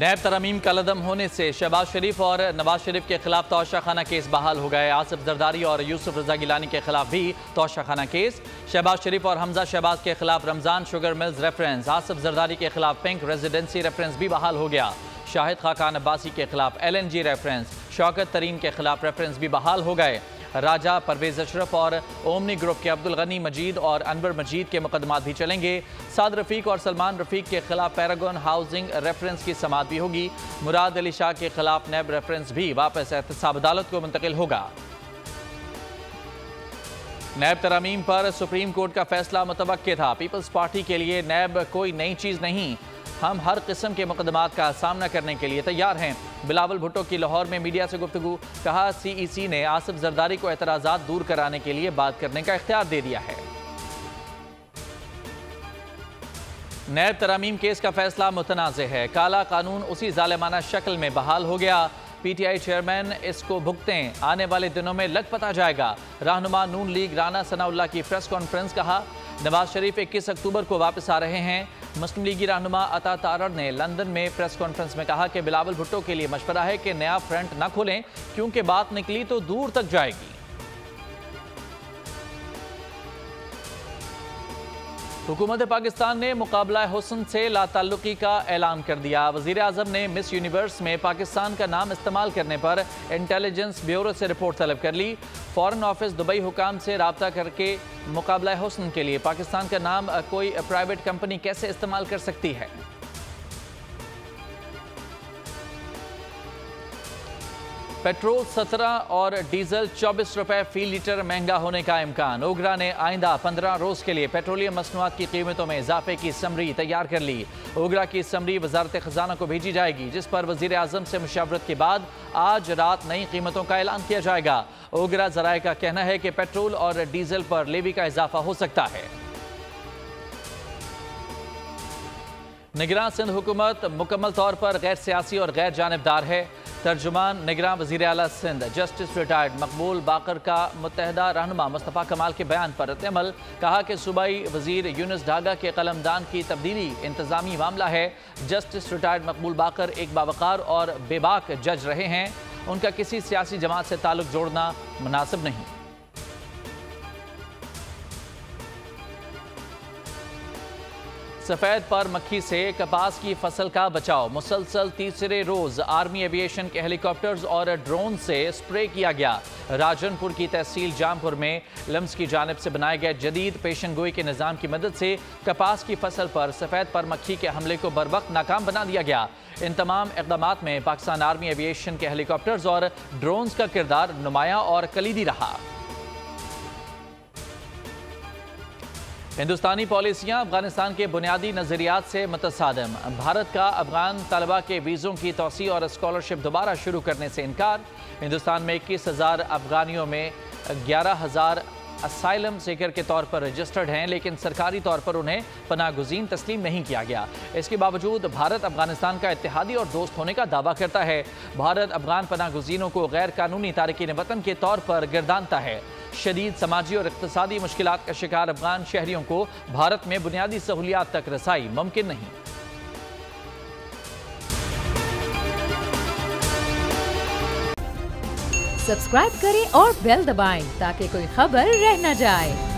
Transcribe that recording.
नैब तरमीम का लदम होने से शहबाज शरीफ और नवाज शरीफ के खिलाफ तौशाखाना केस बहाल हो गए। आसिफ जरदारी और यूसुफ रजा गिलानी के खिलाफ भी तौशाखाना केस। शहबाज शरीफ और हमजा शहबाज के खिलाफ Ramzan sugar mills reference, Asif Zardari के खिलाफ पिंक रेजिडेंसी रेफरेंस भी बहाल हो गया। शाहिद खाकान अब्बासी के खिलाफ LNG रेफरेंस, शौकत तरीन के खिलाफ रेफरेंस भी बहाल हो गए। राजा परवेज अशरफ और ओमनी ग्रुप के अब्दुल गनी मजीद और अनवर मजीद के मुकदमात भी चलेंगे। साद रफीक और सलमान रफीक के खिलाफ पैरागॉन हाउसिंग रेफरेंस की समाअत भी होगी। मुराद अली शाह के खिलाफ नैब रेफरेंस भी वापस एहतसाब अदालत को मुंतकिल होगा। नैब तरमीम पर सुप्रीम कोर्ट का फैसला मुतवक्के था। पीपल्स पार्टी के लिए नैब कोई नई चीज़ नहीं, हम हर किस्म के मुकदमात का सामना करने के लिए तैयार हैं। बिलावल भुट्टो की लाहौर में मीडिया से गुफ्तगू, कहा CEC ने आसिफ जरदारी को एतराज़ात दूर कराने के लिए बात करने का इख्तियार दे दिया है। नैब तरमीम केस का फैसला मुतनाज़े है। काला कानून उसी जालिमाना शक्ल में बहाल हो गया। PTI चेयरमैन इसको भुगतें, आने वाले दिनों में लग पता जाएगा। रहनुमा नून लीग राना सनाउल्लाह की प्रेस कॉन्फ्रेंस, कहा नवाज शरीफ 21 अक्टूबर को वापस आ रहे हैं। मुस्लिम लीगी रहनुमा अता तारड़ ने लंदन में प्रेस कॉन्फ्रेंस में कहा कि बिलावल भुट्टो के लिए मशवरा है कि नया फ्रंट न खोलें, क्योंकि बात निकली तो दूर तक जाएगी। हुकूमत पाकिस्तान ने मुकाबला हुस्न से लाताल्लुकी का ऐलान कर दिया। वज़ीर आज़म ने मिस यूनिवर्स में पाकिस्तान का नाम इस्तेमाल करने पर इंटेलिजेंस ब्यूरो से रिपोर्ट तलब कर ली। फॉरेन ऑफिस दुबई हुकाम से रब्ता करके मुकाबला हुस्न के लिए पाकिस्तान का नाम कोई प्राइवेट कंपनी कैसे इस्तेमाल कर सकती है। पेट्रोल 17 और डीजल 24 रुपए फी लीटर महंगा होने का इम्कान। ओगरा ने आइंदा 15 रोज़ के लिए पेट्रोलियम मसनूआत की कीमतों में इजाफे की समरी तैयार कर ली। ओगरा की समरी वजारत खजाना को भेजी जाएगी, जिस पर वजीर आजम से मुशावरत के बाद आज रात नई कीमतों का ऐलान किया जाएगा। ओगरा जराए का कहना है कि पेट्रोल और डीजल पर लेवी का इजाफा हो सकता है। निगरान सिंध हुकूमत मुकम्मल तौर पर गैर सियासी और गैर जानिबदार है। तर्जुमान निगरान वज़ीर आला सिंध जस्टिस रिटायर्ड मकबूल बाकर का मुत्तहदा रहनुमा मुस्तफ़ा कमाल के बयान पर रद्द-ए-अमल, कहा कि सूबाई वज़ीर यूनुस डागा के कलमदान की तब्दीली इंतज़ामी मामला है। जस्टिस रिटायर्ड मकबूल बाकर एक बावकार और बेबाक जज रहे हैं, उनका किसी सियासी जमात से ताल्लुक जोड़ना मुनासिब नहीं। सफ़ेद पर मक्खी से कपास की फसल का बचाव। मुसलसल तीसरे रोज आर्मी एविएशन के हेलीकॉप्टर्स और ड्रोन से स्प्रे किया गया। राजनपुर की तहसील जामपुर में लम्स की जानिब से बनाए गए जदीद पेशन गोई के निज़ाम की मदद से कपास की फसल पर सफ़ेद पर मक्खी के हमले को बरवक्त नाकाम बना दिया गया। इन तमाम इक़दामात में पाकिस्तान आर्मी एविएशन के हेलीकॉप्टर्स और ड्रोन्स का किरदार नुमाया और कलीदी रहा। हिंदुस्तानी पॉलिसियां अफगानिस्तान के बुनियादी नज़रियात से मुतसादिम। भारत का अफगान तलबा के वीज़ों की तोसी और स्कॉलरशिप दोबारा शुरू करने से इनकार। हिंदुस्तान में 21,000 अफगानियों में 11,000 असाइलम सीकर के तौर पर रजिस्टर्ड हैं, लेकिन सरकारी तौर पर उन्हें पनाहगुज़ीन तस्लीम नहीं किया गया। इसके बावजूद भारत अफगानिस्तान का इत्तेहादी और दोस्त होने का दावा करता है। भारत अफगान पनाहगुज़ीनों को गैर कानूनी तारकीन वतन के तौर पर गिरदानता है। शदीद समाजी और इक़्तिसादी मुश्किलात का शिकार अफगान शहरियों को भारत में बुनियादी सहूलियात तक रसाई मुमकिन नहीं। सब्सक्राइब करें और बेल दबाएं ताकि कोई खबर रह न जाए।